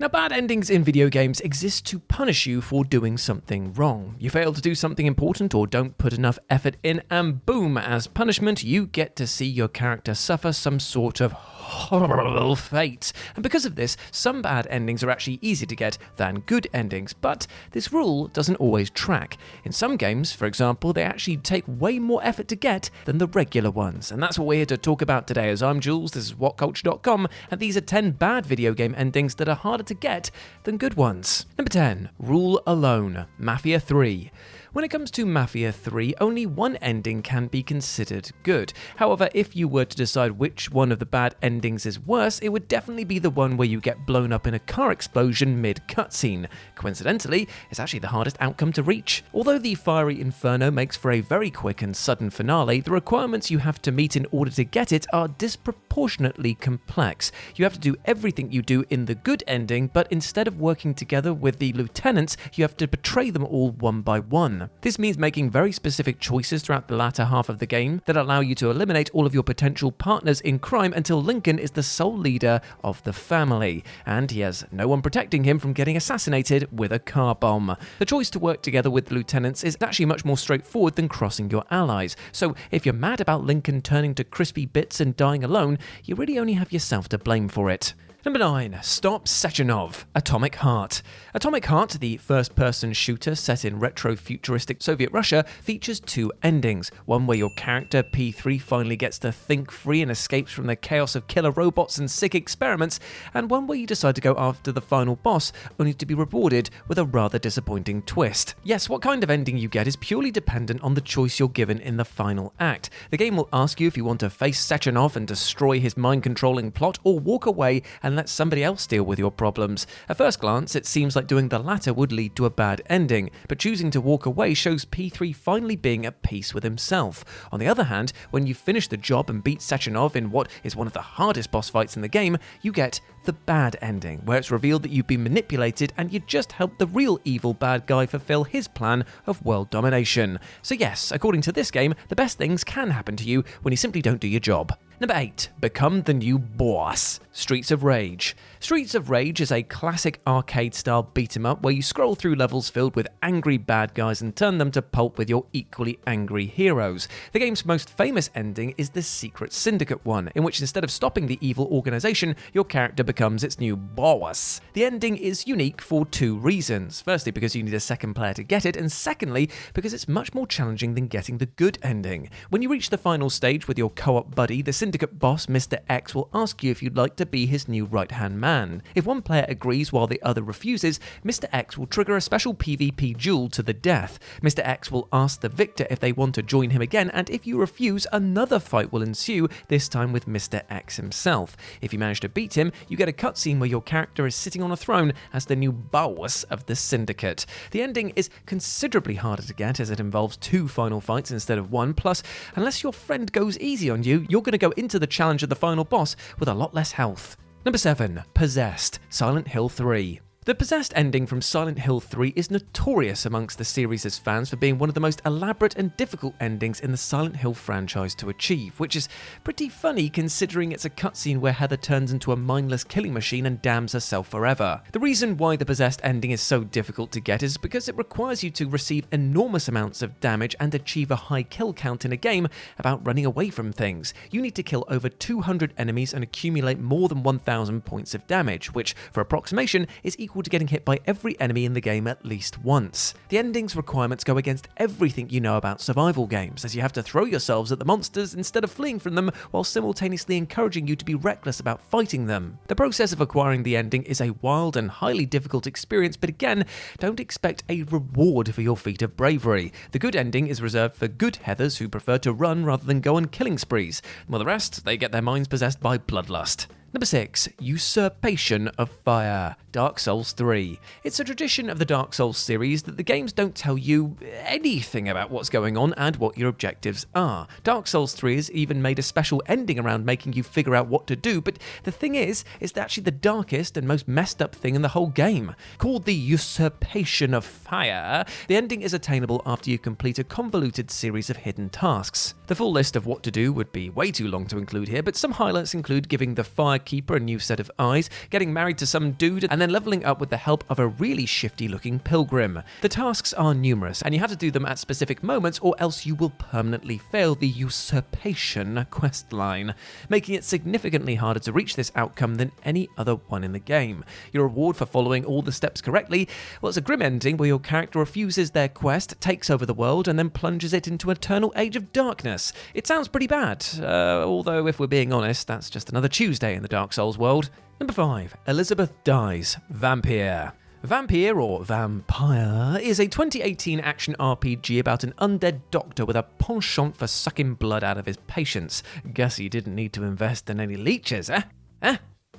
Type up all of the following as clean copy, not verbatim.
Now, bad endings in video games exist to punish you for doing something wrong. You fail to do something important or don't put enough effort in, and boom, as punishment, you get to see your character suffer some sort of horrible fate. And because of this, some bad endings are actually easier to get than good endings, but this rule doesn't always track. In some games, for example, they actually take way more effort to get than the regular ones. And that's what we're here to talk about today. As I'm Jules, this is WhatCulture.com, and these are 10 bad video game endings that are harder to get than good ones. Number 10. Rule alone. Mafia III. When it comes to Mafia 3, only one ending can be considered good. However, if you were to decide which one of the bad endings is worse, it would definitely be the one where you get blown up in a car explosion mid-cutscene. Coincidentally, it's actually the hardest outcome to reach. Although the fiery inferno makes for a very quick and sudden finale, the requirements you have to meet in order to get it are disproportionately complex. You have to do everything you do in the good ending, but instead of working together with the lieutenants, you have to betray them all one by one. This means making very specific choices throughout the latter half of the game that allow you to eliminate all of your potential partners in crime until Lincoln is the sole leader of the family, and he has no one protecting him from getting assassinated with a car bomb. The choice to work together with the lieutenants is actually much more straightforward than crossing your allies, so if you're mad about Lincoln turning to crispy bits and dying alone, you really only have yourself to blame for it. Number 9. Stop Sechenov. Atomic Heart. Atomic Heart, the first-person shooter set in retro-futuristic Soviet Russia, features 2 endings. One where your character, P3, finally gets to think free and escapes from the chaos of killer robots and sick experiments, and one where you decide to go after the final boss, only to be rewarded with a rather disappointing twist. Yes, what kind of ending you get is purely dependent on the choice you're given in the final act. The game will ask you if you want to face Sechenov and destroy his mind-controlling plot, or walk away and let somebody else deal with your problems. At first glance, it seems like doing the latter would lead to a bad ending, but choosing to walk away shows P3 finally being at peace with himself. On the other hand, when you finish the job and beat Sechenov in what is one of the hardest boss fights in the game, you get the bad ending, where it's revealed that you've been manipulated and you just helped the real evil bad guy fulfill his plan of world domination. So yes, according to this game, the best things can happen to you when you simply don't do your job. Number 8. Become the new boss. Streets of Rage. Streets of Rage is a classic arcade-style beat-em-up where you scroll through levels filled with angry bad guys and turn them to pulp with your equally angry heroes. The game's most famous ending is the Secret Syndicate one, in which instead of stopping the evil organization, your character becomes its new boss. The ending is unique for 2 reasons. Firstly, because you need a second player to get it, and secondly, because it's much more challenging than getting the good ending. When you reach the final stage with your co-op buddy, the Syndicate boss, Mr. X, will ask you if you'd like to be his new right-hand man. If one player agrees while the other refuses, Mr. X will trigger a special PvP duel to the death. Mr. X will ask the victor if they want to join him again, and if you refuse, another fight will ensue, this time with Mr. X himself. If you manage to beat him, you get a cutscene where your character is sitting on a throne as the new boss of the Syndicate. The ending is considerably harder to get as it involves 2 final fights instead of 1, plus, unless your friend goes easy on you, you're going to go into the challenge of the final boss with a lot less health. Number 7. Possessed. Silent Hill 3. The Possessed ending from Silent Hill 3 is notorious amongst the series' fans for being one of the most elaborate and difficult endings in the Silent Hill franchise to achieve, which is pretty funny considering it's a cutscene where Heather turns into a mindless killing machine and damns herself forever. The reason why the Possessed ending is so difficult to get is because it requires you to receive enormous amounts of damage and achieve a high kill count in a game about running away from things. You need to kill over 200 enemies and accumulate more than 1,000 points of damage, which, for approximation, is equal to getting hit by every enemy in the game at least once. The ending's requirements go against everything you know about survival games, as you have to throw yourselves at the monsters instead of fleeing from them, while simultaneously encouraging you to be reckless about fighting them. The process of acquiring the ending is a wild and highly difficult experience, but again, don't expect a reward for your feat of bravery. The good ending is reserved for good Heathers who prefer to run rather than go on killing sprees, while the rest, they get their minds possessed by bloodlust. Number 6. Usurpation of Fire. Dark Souls 3. It's a tradition of the Dark Souls series that the games don't tell you anything about what's going on and what your objectives are. Dark Souls 3 has even made a special ending around making you figure out what to do, but the thing is actually the darkest and most messed up thing in the whole game. Called the Usurpation of Fire, the ending is attainable after you complete a convoluted series of hidden tasks. The full list of what to do would be way too long to include here, but some highlights include giving the fire keeper a new set of eyes, getting married to some dude, and then leveling up with the help of a really shifty-looking pilgrim. The tasks are numerous, and you have to do them at specific moments or else you will permanently fail the usurpation questline, making it significantly harder to reach this outcome than any other one in the game. Your reward for following all the steps correctly, well, it's a grim ending where your character refuses their quest, takes over the world, and then plunges it into an eternal age of darkness. It sounds pretty bad, although if we're being honest, that's just another Tuesday in the Dark Souls world. Number 5. Elizabeth Dies, Vampire. Vampire, or Vampire, is a 2018 action RPG about an undead doctor with a penchant for sucking blood out of his patients. Guess he didn't need to invest in any leeches, eh?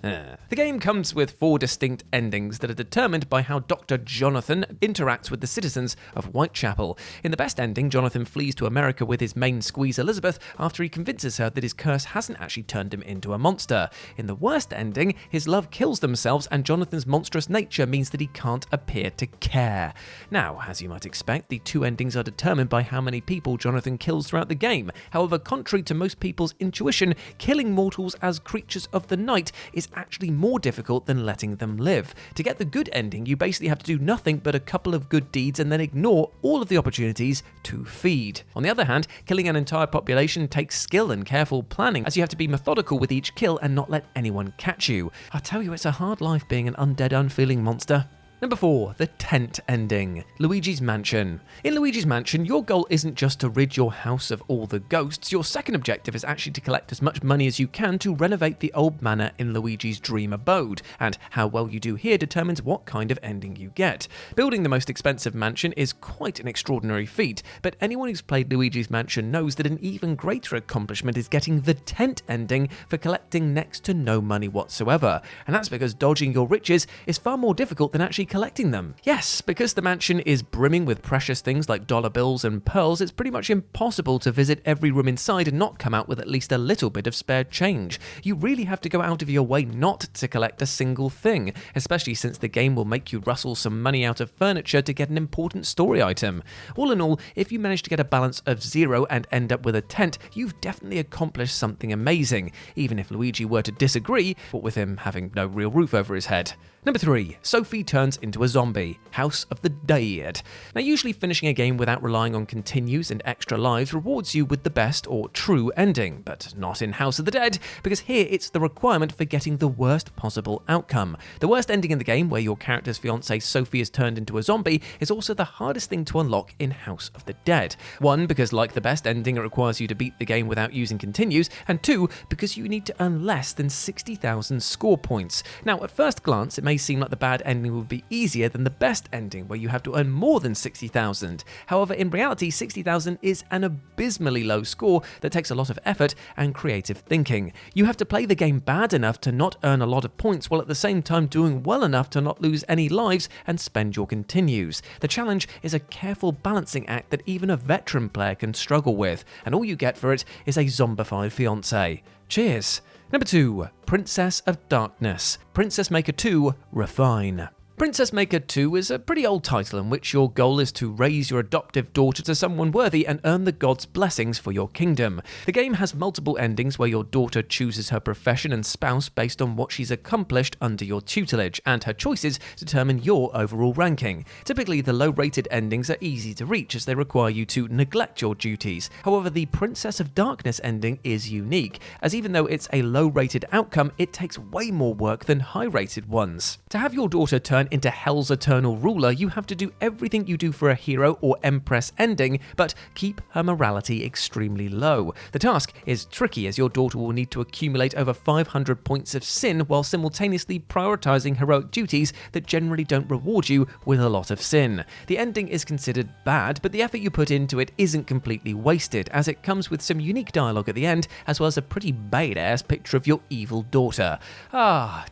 The game comes with 4 distinct endings that are determined by how Dr. Jonathan interacts with the citizens of Whitechapel. In the best ending, Jonathan flees to America with his main squeeze Elizabeth after he convinces her that his curse hasn't actually turned him into a monster. In the worst ending, his love kills themselves and Jonathan's monstrous nature means that he can't appear to care. Now, as you might expect, the 2 endings are determined by how many people Jonathan kills throughout the game. However, contrary to most people's intuition, killing mortals as creatures of the night is actually more difficult than letting them live. To get the good ending, you basically have to do nothing but a couple of good deeds and then ignore all of the opportunities to feed. On the other hand, killing an entire population takes skill and careful planning, as you have to be methodical with each kill and not let anyone catch you. I tell you, it's a hard life being an undead, unfeeling monster. Number 4, the tent ending, Luigi's Mansion. In Luigi's Mansion, your goal isn't just to rid your house of all the ghosts. Your second objective is actually to collect as much money as you can to renovate the old manor in Luigi's dream abode, and how well you do here determines what kind of ending you get. Building the most expensive mansion is quite an extraordinary feat, but anyone who's played Luigi's Mansion knows that an even greater accomplishment is getting the tent ending for collecting next to no money whatsoever, and that's because dodging your riches is far more difficult than actually collecting them. Yes, because the mansion is brimming with precious things like dollar bills and pearls, it's pretty much impossible to visit every room inside and not come out with at least a little bit of spare change. You really have to go out of your way not to collect a single thing, especially since the game will make you rustle some money out of furniture to get an important story item. All in all, if you manage to get a balance of 0 and end up with a tent, you've definitely accomplished something amazing, even if Luigi were to disagree, what with him having no real roof over his head. Number 3, Sophie turns into a zombie, House of the Dead. Now, usually finishing a game without relying on continues and extra lives rewards you with the best or true ending, but not in House of the Dead, because here it's the requirement for getting the worst possible outcome. The worst ending in the game, where your character's fiancée Sophie is turned into a zombie, is also the hardest thing to unlock in House of the Dead. 1, because like the best ending, it requires you to beat the game without using continues, and 2, because you need to earn less than 60,000 score points. Now, at first glance, it may seem like the bad ending would be easier than the best ending, where you have to earn more than 60,000. However, in reality, 60,000 is an abysmally low score that takes a lot of effort and creative thinking. You have to play the game bad enough to not earn a lot of points, while at the same time doing well enough to not lose any lives and spend your continues. The challenge is a careful balancing act that even a veteran player can struggle with, and all you get for it is a zombified fiancé. Cheers! Number 2, Princess of Darkness, Princess Maker 2, Refine. Princess Maker 2 is a pretty old title in which your goal is to raise your adoptive daughter to someone worthy and earn the gods' blessings for your kingdom. The game has multiple endings where your daughter chooses her profession and spouse based on what she's accomplished under your tutelage, and her choices determine your overall ranking. Typically, the low-rated endings are easy to reach as they require you to neglect your duties. However, the Princess of Darkness ending is unique, as even though it's a low-rated outcome, it takes way more work than high-rated ones. To have your daughter turn into Hell's eternal ruler, you have to do everything you do for a hero or empress ending, but keep her morality extremely low. The task is tricky, as your daughter will need to accumulate over 500 points of sin while simultaneously prioritizing heroic duties that generally don't reward you with a lot of sin. The ending is considered bad, but the effort you put into it isn't completely wasted, as it comes with some unique dialogue at the end, as well as a pretty badass picture of your evil daughter.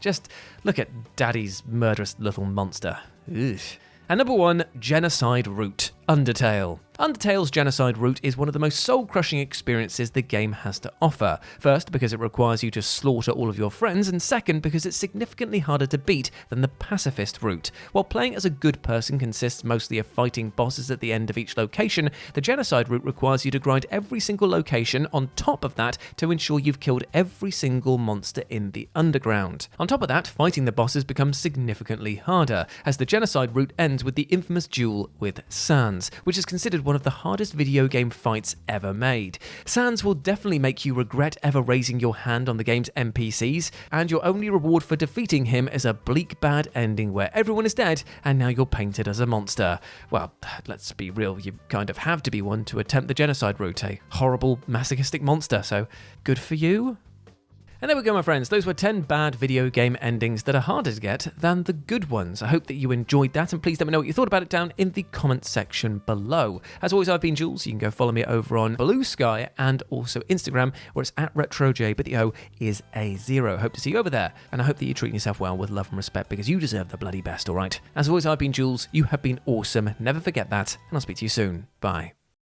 Just look at Daddy's murderous little monster. Ugh. And number 1, Genocide Route, Undertale. Undertale's genocide route is one of the most soul-crushing experiences the game has to offer. First, because it requires you to slaughter all of your friends, and second, because it's significantly harder to beat than the pacifist route. While playing as a good person consists mostly of fighting bosses at the end of each location, the genocide route requires you to grind every single location on top of that to ensure you've killed every single monster in the underground. On top of that, fighting the bosses becomes significantly harder, as the genocide route ends with the infamous duel with Sans, which is considered one of the hardest video game fights ever made. Sans will definitely make you regret ever raising your hand on the game's NPCs, and your only reward for defeating him is a bleak bad ending where everyone is dead and now you're painted as a monster. Well, let's be real, you kind of have to be one to attempt the genocide route, a horrible masochistic monster, so good for you. And there we go, my friends. Those were 10 bad video game endings that are harder to get than the good ones. I hope that you enjoyed that, and please let me know what you thought about it down in the comments section below. As always, I've been Jules. You can go follow me over on Blue Sky and also Instagram, where it's @RetroJ, but the O is a 0. Hope to see you over there, and I hope that you're treating yourself well with love and respect, because you deserve the bloody best, alright? As always, I've been Jules. You have been awesome. Never forget that, and I'll speak to you soon. Bye.